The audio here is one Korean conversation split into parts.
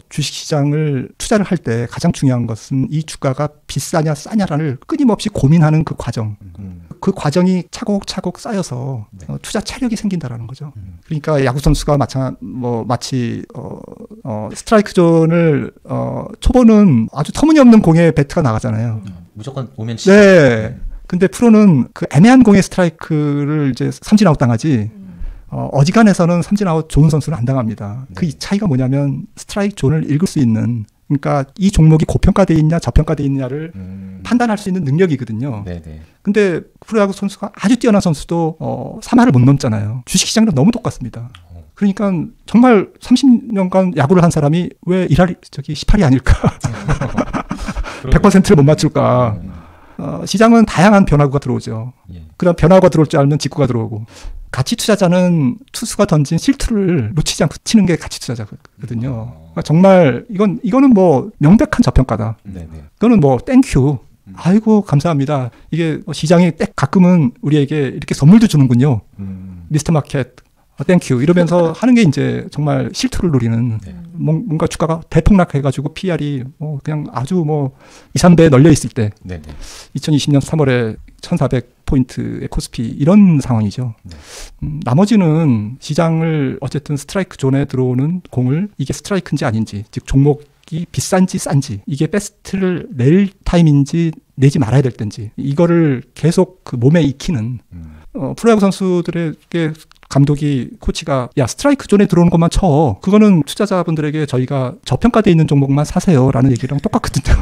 주식시장을 투자를 할 때 가장 중요한 것은 이 주가가 비싸냐 싸냐를 끊임없이 고민하는 그 과정. 그 과정이 차곡차곡 쌓여서 투자 체력이 생긴다라는 거죠. 그러니까 야구 선수가 마치 스트라이크 존을 초보는 아주 터무니없는 공에 배트가 나가잖아요. 무조건 오면 치죠. 네. 근데 프로는 그 애매한 공에 스트라이크를 이제 삼진 아웃 당하지. 어지간해서는 삼진 아웃 좋은 선수는 안 당합니다. 그 차이가 뭐냐면 스트라이크 존을 읽을 수 있는, 그러니까 이 종목이 고평가되어 있냐 저평가되어 있냐를 판단할 수 있는 능력이거든요. 네네. 근데 프로야구 선수가 아주 뛰어난 선수도 3할을 못 넘잖아요. 주식시장이랑 너무 똑같습니다. 그러니까 정말 30년간 야구를 한 사람이 왜 18이 아닐까? 100%를 못 맞출까? 시장은 다양한 변화구가 들어오죠. 그런 변화구가 들어올 줄 알면 직구가 들어오고. 가치 투자자는 투수가 던진 실투를 놓치지 않고 치는 게 가치 투자자거든요. 그러니까 정말 이거는 뭐 명백한 저평가다. 네네. 이거는 뭐 땡큐. 아이고 감사합니다. 이게 시장이 가끔은 우리에게 이렇게 선물도 주는군요. 미스터 마켓 땡큐 이러면서 하는 게 이제 정말 실투를 노리는, 뭔가 주가가 대폭락해가지고 PR이 그냥 아주 2, 3배 널려 있을 때, 2020년 3월에 1400포인트의 코스피 이런 상황이죠. 나머지는 시장을 어쨌든 스트라이크 존에 들어오는 공을 이게 스트라이크인지 아닌지, 즉 종목이 비싼지 싼지, 이게 베스트를 낼 타임인지 내지 말아야 될 때인지, 이거를 계속 그 몸에 익히는, 프로야구 선수들에게 감독이, 코치가 야 스트라이크 존에 들어오는 것만 쳐. 그거는 투자자분들에게 저희가 저평가되어 있는 종목만 사세요라는 얘기랑 똑같거든요.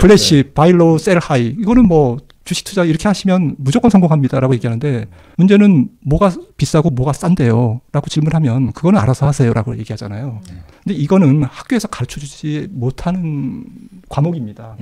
플래시, 바이로, 셀 하이. 이거는 뭐 주식 투자 이렇게 하시면 무조건 성공합니다라고 얘기하는데, 문제는 뭐가 비싸고 뭐가 싼데요? 라고 질문하면 그거는 알아서 하세요라고 얘기하잖아요. 근데 이거는 학교에서 가르쳐주지 못하는 과목입니다.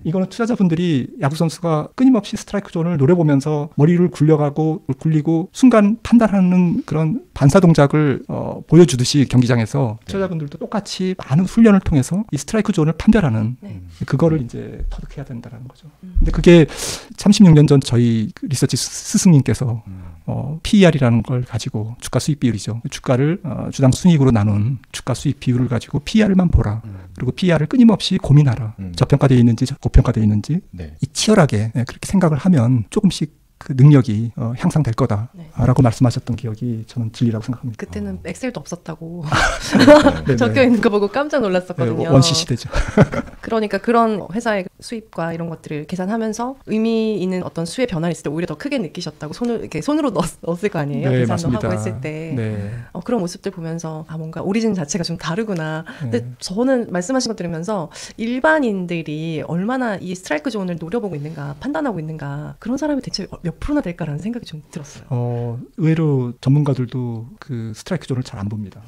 이거는 투자자분들이, 야구 선수가 끊임없이 스트라이크 존을 노려보면서 머리를 굴리고 순간 판단하는 그런 반사 동작을 보여주듯이 경기장에서 투자자분들도 똑같이 많은 훈련을 통해서 이 스트라이크 존을 판별하는, 그거를 이제 터득해야 된다는 거죠. 근데 그게 36년 전 저희 리서치 스승님께서 PER이라는 걸 가지고, 주가 수익 비율이죠. 주가를 주당 순이익으로 나눈 주가 수익 비율을 가지고 PER만 보라. 그리고 PER을 끊임없이 고민하라. 저평가되어 있는지 고평가되어 있는지 이 치열하게 그렇게 생각을 하면 조금씩 그 능력이 향상될 거다라고 말씀하셨던 기억이 저는 진리라고 생각합니다. 그때는 엑셀도 없었다고 적혀 있는 거 보고 깜짝 놀랐었거든요. 원시 시대죠. 그러니까 그런 회사의 수입과 이런 것들을 계산하면서 의미 있는 어떤 수의 변화를 있을 때 오히려 더 크게 느끼셨다고, 손으로 넣었을 거 아니에요. 네, 계산도 맞습니다. 하고 했을 때 그런 모습들 보면서 뭔가 오리진 자체가 좀 다르구나. 근데 저는 말씀하신 거 들으면서 일반인들이 얼마나 이 스트라이크 존을 노려보고 있는가, 판단하고 있는가, 그런 사람이 대체 몇 프로나 될까라는 생각이 좀 들었어요. 의외로 전문가들도 그 스트라이크 존을 잘 안 봅니다.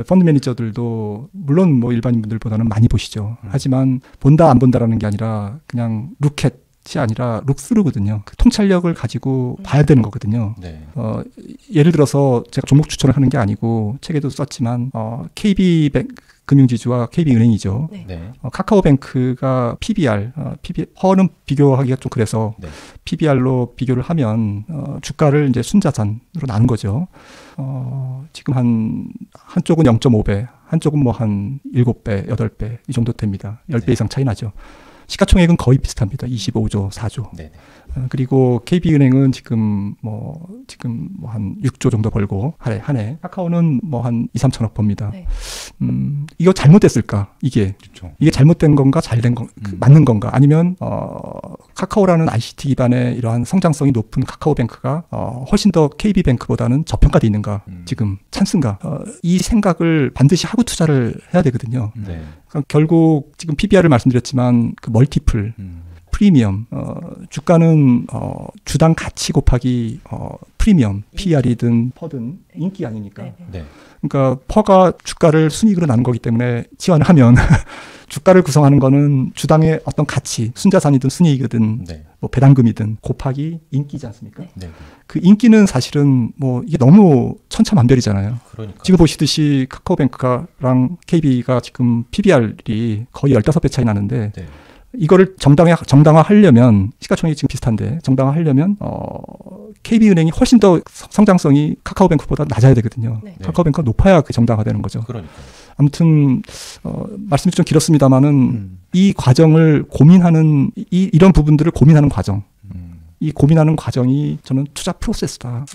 펀드 매니저들도 물론 뭐 일반인 분들보다는 많이 보시죠. 하지만 본다 안 본다라는 게 아니라 그냥 룩햇이 아니라 룩스루거든요. 그 통찰력을 가지고 봐야 되는 거거든요. 예를 들어서 제가 종목 추천을 하는 게 아니고 책에도 썼지만 KB 금융지주와 KB은행이죠. 카카오뱅크가 PBR, 허는 비교하기가 좀 그래서 PBR로 비교를 하면 주가를 이제 순자산으로 나눈 거죠. 지금 한쪽은 0.5배, 한쪽은 뭐 한 7배, 8배 이 정도 됩니다. 10배 이상 차이 나죠. 시가총액은 거의 비슷합니다. 25조, 4조. 그리고 KB은행은 지금 한 6조 정도 벌고 한 해. 카카오는 뭐 한 2, 3천억 법니다. 이거 잘못됐을까? 이게 잘못된 건가, 잘된 건 맞는 건가? 아니면 카카오라는 ICT 기반의 이러한 성장성이 높은 카카오뱅크가 훨씬 더 KB뱅크보다는 저평가돼 있는가? 지금 찬스인가? 이 생각을 반드시 하고 투자를 해야 되거든요. 그러니까 결국 지금 PBR을 말씀드렸지만 그 멀티플, 프리미엄, 주가는 주당 가치 곱하기 프리미엄, PER이든 퍼든 인기 아니니까. 그러니까 퍼가 주가를 순이익으로 나눈 거기 때문에 지원을 하면 주가를 구성하는 거는 주당의 어떤 가치, 순자산이든 순이익이든 뭐 배당금이든 곱하기 인기지 않습니까? 그 인기는 사실은 뭐 이게 너무 천차만별이잖아요. 지금 보시듯이 카카오뱅크랑 KB가 지금 PBR이 거의 15배 차이 나는데 이거를 정당화하려면, 시가총액이 지금 비슷한데 정당화하려면 KB은행이 훨씬 더 성장성이 카카오뱅크보다 낮아야 되거든요. 카카오뱅크가 높아야 그 정당화되는 거죠. 아무튼 말씀이 좀 길었습니다만은 이 과정을 고민하는 이런 부분들을 고민하는 과정, 이 고민하는 과정이 저는 투자 프로세스다.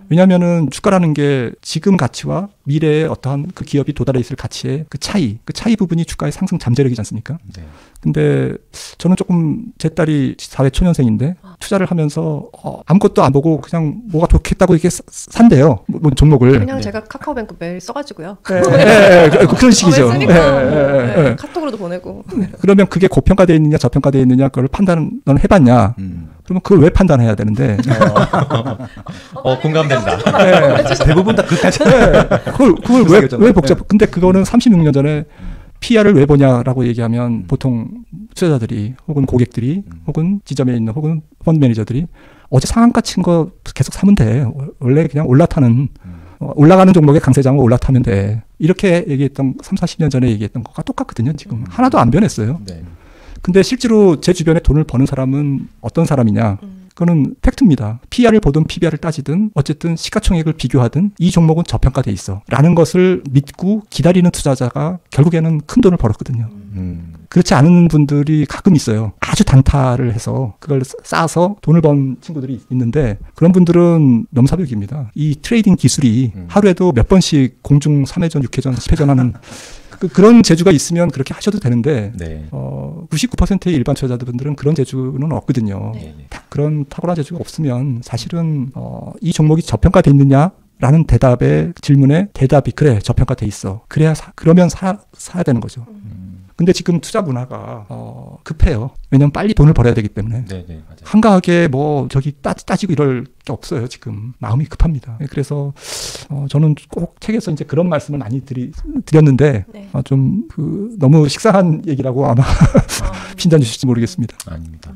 왜냐하면은 주가라는 게 지금 가치와 미래의 어떠한 그 기업이 도달해 있을 가치의 그 차이 부분이 주가의 상승 잠재력이지 않습니까? 네. 근데 저는 조금 제 딸이 사회 초년생인데 투자를 하면서 아무것도 안 보고 그냥 뭐가 좋겠다고 이렇게 산대요. 뭐 종목을. 그냥 제가 카카오뱅크 매일 써가지고요. 그런 식이죠. 카톡으로도 보내고. 그러면 그게 고평가되어 있느냐 저평가되어 있느냐 그걸 판단은 해봤냐. 그러면 그걸 왜 판단해야 되는데. 공감된다. 대부분 다 그걸 왜 복잡? 근데 그거는 36년 전에 PR을 왜 보냐라고 얘기하면 보통 투자자들이 혹은 고객들이 혹은 지점에 있는 혹은 펀드 매니저들이 어제 상한가 친 거 계속 사면 돼. 원래 그냥 올라가는 종목의 강세장을 올라타면 돼. 이렇게 얘기했던 30-40년 전에 얘기했던 거가 똑같거든요. 지금 하나도 안 변했어요. 네. 근데 실제로 제 주변에 돈을 버는 사람은 어떤 사람이냐? 그거는 팩트입니다. PR을 보든 PBR을 따지든 어쨌든 시가총액을 비교하든 이 종목은 저평가돼 있어 라는 것을 믿고 기다리는 투자자가 결국에는 큰 돈을 벌었거든요. 그렇지 않은 분들이 가끔 있어요. 아주 단타를 해서 그걸 싸서 돈을 번 친구들이 있는데 그런 분들은 넘사벽입니다. 이 트레이딩 기술이 하루에도 몇 번씩 공중 3회전, 6회전, 10회전 하는 그런 재주가 있으면 그렇게 하셔도 되는데 네. 99%의 일반 투자자분들은 그런 재주는 없거든요. 네. 그런 탁월한 재주가 없으면 사실은 이 종목이 저평가돼 있느냐라는 질문에 대답이 그래 저평가돼 있어. 그러면 사야 되는 거죠. 근데 지금 투자 문화가 급해요. 왜냐면 빨리 돈을 벌어야 되기 때문에. 네네, 맞아요. 한가하게 뭐 저기 따지고 이럴 게 없어요. 지금 마음이 급합니다. 그래서 저는 꼭 책에서 이제 그런 말씀을 많이 드렸는데 네. 좀 너무 식상한 얘기라고 아마 핀잔 주실지 모르겠습니다. 아닙니다.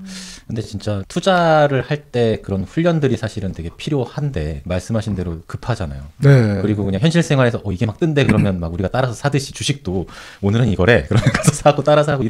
근데 진짜 투자를 할 때 그런 훈련들이 사실은 되게 필요한데 말씀하신 대로 급하잖아요. 네. 그리고 그냥 현실 생활에서 이게 막 뜬대 그러면 막 우리가 따라서 사듯이 주식도 오늘은 이거래 그러면 가서 사고 따라서 하고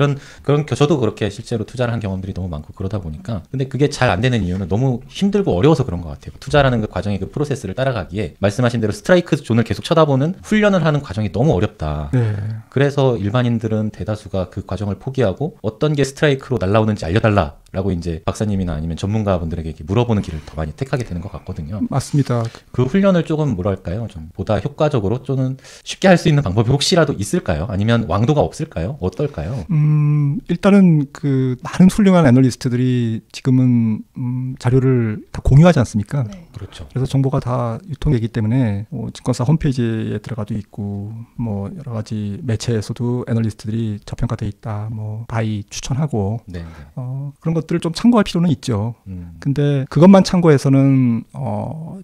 저도 그렇게 실제로 투자를 한 경험들이 너무 많고 그러다 보니까 근데 그게 잘 안 되는 이유는 너무 힘들고 어려워서 그런 것 같아요. 투자라는 그 과정의 그 프로세스를 따라가기에 말씀하신 대로 스트라이크 존을 계속 쳐다보는 훈련을 하는 과정이 너무 어렵다. 네. 그래서 일반인들은 대다수가 그 과정을 포기하고 어떤 게 스트라이크로 날라오는지 알려달라 라고 이제 박사님이나 아니면 전문가분들에게 이렇게 물어보는 길을 더 많이 택하게 되는 것 같거든요. 맞습니다. 그 훈련을 조금 뭐랄까요? 좀 보다 효과적으로 또는 쉽게 할 수 있는 방법이 혹시라도 있을까요? 아니면 왕도가 없을까요? 어떨까요? 일단은 그 많은 훌륭한 애널리스트들이 지금은 자료를 다 공유하지 않습니까? 네. 그렇죠. 그래서 정보가 다 유통되기 때문에 증권사 홈페이지에 들어가도 있고 뭐 여러 가지 매체에서도 애널리스트들이 저평가돼 있다, 뭐 바이 추천하고 네. 그런 것들을 좀 참고할 필요는 있죠. 근데 그것만 참고해서는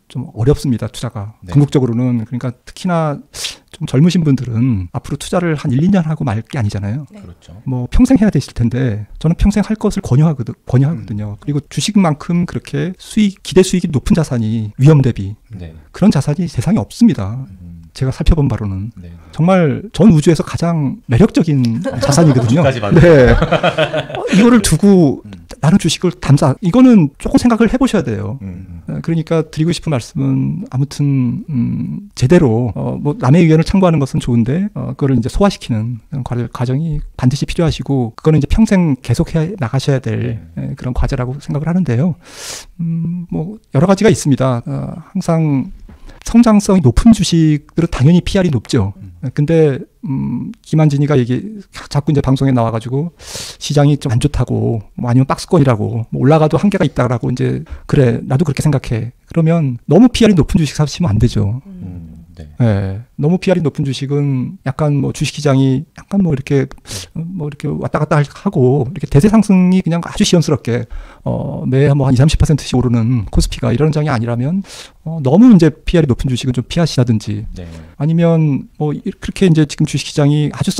좀 어렵습니다. 투자가. 네. 궁극적으로는. 그러니까 특히나 좀 젊으신 분들은 앞으로 투자를 한 1, 2년 하고 말 게 아니잖아요. 네. 그렇죠. 뭐 평생 해야 되실 텐데 저는 평생 할 것을 권유하거든요. 그리고 주식만큼 그렇게 기대 수익이 높은 자산이 위험 대비 네. 그런 자산이 세상에 없습니다. 제가 살펴본 바로는 네. 정말 전 우주에서 가장 매력적인 자산이거든요. 네. 이거를 두고 나는 주식을 이거는 조금 생각을 해보셔야 돼요. 그러니까 드리고 싶은 말씀은 아무튼 제대로 뭐 남의 의견을 참고하는 것은 좋은데 그거를 이제 소화시키는 과정이 반드시 필요하시고 그거는 이제 평생 계속해 나가셔야 될 그런 과제라고 생각을 하는데요. 뭐 여러 가지가 있습니다. 항상 성장성이 높은 주식들은 당연히 PR이 높죠. 근데 김한진이가 자꾸 이제 방송에 나와가지고 시장이 좀 안 좋다고 뭐 아니면 박스권이라고 뭐 올라가도 한계가 있다라고 이제 그래 나도 그렇게 생각해. 그러면 너무 PR이 높은 주식 사시면 안 되죠. 네. 네. 너무 PR이 높은 주식은 약간 뭐 주식시장이 약간 뭐 이렇게 왔다 갔다 하고 이렇게 대세 상승이 그냥 아주 시원스럽게 매해 뭐 한 20-30%씩 오르는 코스피가 이런 장이 아니라면 너무 이제 PR이 높은 주식은 좀 피하시라든지 네. 아니면 뭐 그렇게 이제 지금 주식시장이 아주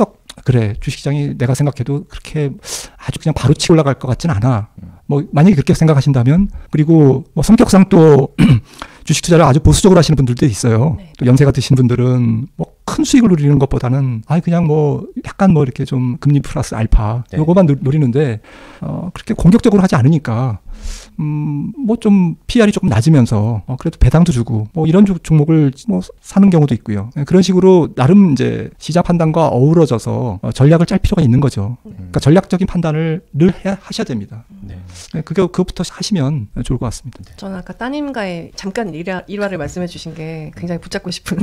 주식시장이 내가 생각해도 그렇게 아주 그냥 바로 치고 올라갈 것 같진 않아. 뭐 만약에 그렇게 생각하신다면 그리고 뭐 성격상 또 주식 투자를 아주 보수적으로 하시는 분들도 있어요. 네. 또 연세가 드신 분들은 뭐 큰 수익을 노리는 것보다는 그냥 뭐 약간 뭐 이렇게 좀 금리 플러스 알파 요거만 노리는데 그렇게 공격적으로 하지 않으니까 뭐 좀 PR이 조금 낮으면서 그래도 배당도 주고 뭐 이런 종목을 뭐 사는 경우도 있고요. 그런 식으로 나름 이제 시장 판단과 어우러져서 전략을 짤 필요가 있는 거죠. 그러니까 전략적인 판단을 늘 하셔야 됩니다. 그것부터 하시면 좋을 것 같습니다. 저는 아까 따님과의 잠깐 일화를 말씀해 주신 게 굉장히 붙잡고 싶은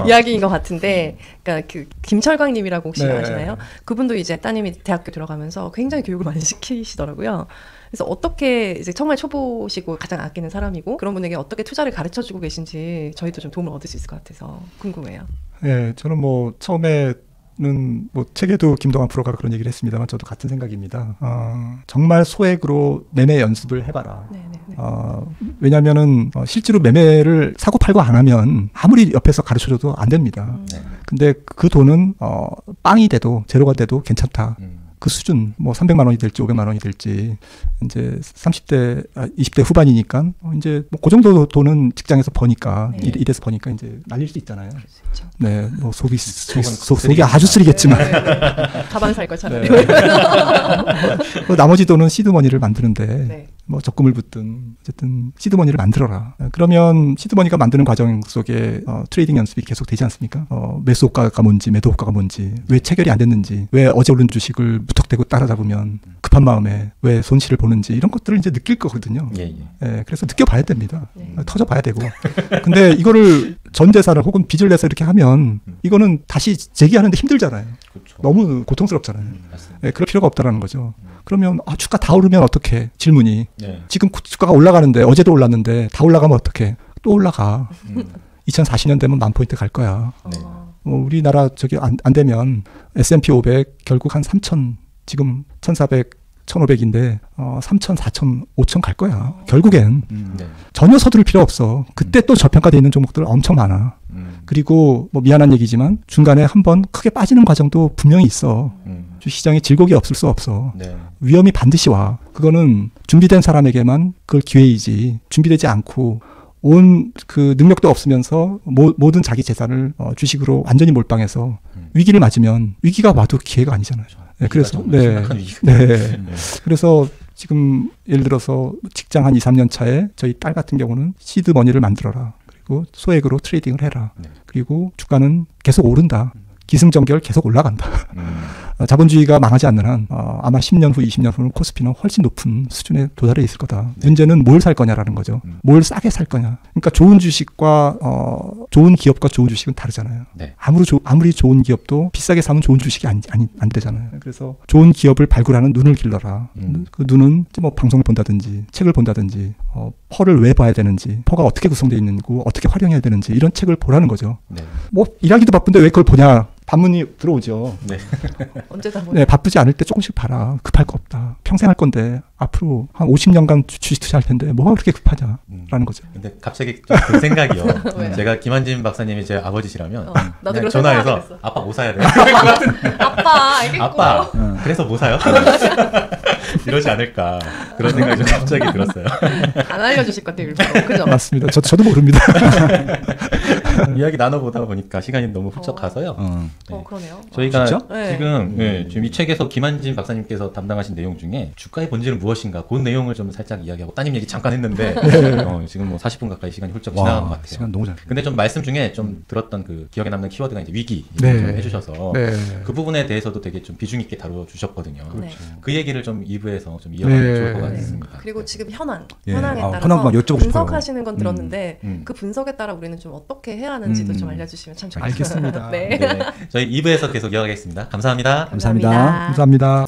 이야기인 것 같은데, 그러니까 그 김철광님이라고 혹시 아시나요? 그분도 이제 따님이 대학교 들어가면서 굉장히 교육을 많이 시키시더라고요. 그래서 어떻게 이제 정말 초보시고 가장 아끼는 사람이고 그런 분에게 어떻게 투자를 가르쳐주고 계신지 저희도 좀 도움을 얻을 수 있을 것 같아서 궁금해요. 네, 저는 뭐 처음에는 뭐 책에도 김동완 프로가 그런 얘기를 했습니다만 저도 같은 생각입니다. 정말 소액으로 매매 연습을 해봐라. 왜냐하면은 실제로 매매를 사고 팔고 안 하면 아무리 옆에서 가르쳐줘도 안 됩니다. 근데 그 돈은 빵이 돼도 제로가 돼도 괜찮다. 그 수준, 뭐 300만 원이 될지 500만 원이 될지 이제 30대, 20대 후반이니까 이제 뭐 그 정도 돈은 직장에서 버니까 일에서 버니까 이제 날릴 수 있잖아요. 네, 뭐 속이 아주 쓰리겠지만 가방 살 거 차라리. 나머지 돈은 시드머니를 만드는데 뭐 적금을 붓든 어쨌든 시드머니를 만들어라. 그러면 시드머니가 만드는 과정 속에 트레이딩 연습이 계속 되지 않습니까? 매수 효과가 뭔지 매도 효과가 뭔지 왜 체결이 안 됐는지 왜 어제 오른 주식을 무턱대고 따라잡으면 급한 마음에 왜 손실을 보는지 이런 것들을 이제 느낄 거거든요. 그래서 느껴봐야 됩니다. 터져봐야 되고. 근데 이거를 전 재산을 혹은 빚을 내서 이렇게 하면 이거는 다시 재기하는데 힘들잖아요. 그렇죠. 너무 고통스럽잖아요. 그럴 필요가 없다라는 거죠. 그러면 주가 다 오르면 어떡해? 질문이. 지금 주가가 올라가는데 어제도 올랐는데 다 올라가면 어떡해? 또 올라가. 2040년 되면 10,000포인트 갈 거야. 우리나라 저기 안 되면 S&P 500 결국 한 3,000 지금 1,400 1,500인데 3,000, 4,000, 5,000 갈 거야. 결국엔 전혀 서두를 필요 없어. 그때 또 저평가되어 있는 종목들 엄청 많아. 그리고 뭐 미안한 얘기지만 중간에 한번 크게 빠지는 과정도 분명히 있어. 시장에 질곡이 없을 수 없어. 위험이 반드시 와. 그거는 준비된 사람에게만 그걸 기회이지. 준비되지 않고 온 그 능력도 없으면서 모든 자기 재산을 주식으로 완전히 몰빵해서 위기를 맞으면 위기가 와도 기회가 아니잖아요. 그래서 그래서 지금 예를 들어서 직장 한 2, 3년 차에 저희 딸 같은 경우는 시드머니를 만들어라. 그리고 소액으로 트레이딩을 해라. 그리고 주가는 계속 오른다. 기승전결 계속 올라간다. 자본주의가 망하지 않는 한 아마 10년 후, 20년 후는 코스피는 훨씬 높은 수준에 도달해 있을 거다. 문제는 뭘 살 거냐라는 거죠. 뭘 싸게 살 거냐. 그러니까 좋은 주식과 좋은 기업과 좋은 주식은 다르잖아요. 아무리 좋은 기업도 비싸게 사면 좋은 주식이 안 되잖아요. 그래서 좋은 기업을 발굴하는 눈을 길러라. 그 눈은 뭐 방송을 본다든지 책을 본다든지 퍼를 왜 봐야 되는지, 퍼가 어떻게 구성되어 있는고 어떻게 활용해야 되는지 이런 책을 보라는 거죠. 뭐 일하기도 바쁜데 왜 그걸 보냐. 반문이 들어오죠. 언제 다 보냐. 바쁘지 않을 때 조금씩 봐라. 급할 거 없다. 평생 할 건데 앞으로 한 50년간 주식 투자할 텐데 뭐가 그렇게 급하냐라는 거죠. 근데 갑자기 그 생각이요. 제가 김한진 박사님이 제 아버지시라면 나도 전화해서 아빠 뭐 사야 돼? 아빠 알겠고. 아빠 그래서 뭐 사요? 이러지 않을까 그런 생각이 좀 갑자기 들었어요. 안 알려주실 것 같아요. 일부러. 그죠? 맞습니다. 저도 모릅니다. 이야기 나눠보다 보니까 시간이 너무 훌쩍 가서요. 그러네요. 저희가 지금 이 책에서 김한진 박사님께서 담당하신 내용 중에 주가의 본질은 무엇인가 그 내용을 좀 살짝 이야기하고 따님 얘기 잠깐 했는데 지금 뭐 40분 가까이 시간이 훌쩍 지나간 것 같아요. 시간 너무 잘. 근데 좀 말씀 중에 좀 들었던 그 기억에 남는 키워드가 이제 위기 좀 해주셔서 그 부분에 대해서도 되게 좀 비중 있게 다뤄주셨거든요. 그 얘기를 좀 2부에서 좀 이어가면 좋을 것 같습니다. 그리고 지금 현황에 따라서 분석하시는 건 들었는데 그 분석에 따라 우리는 좀 어떻게 해야 하는지도 좀 알려주시면 참 좋겠습니다. 알겠습니다. 저희 2부에서 계속 이어가겠습니다. 감사합니다. 감사합니다.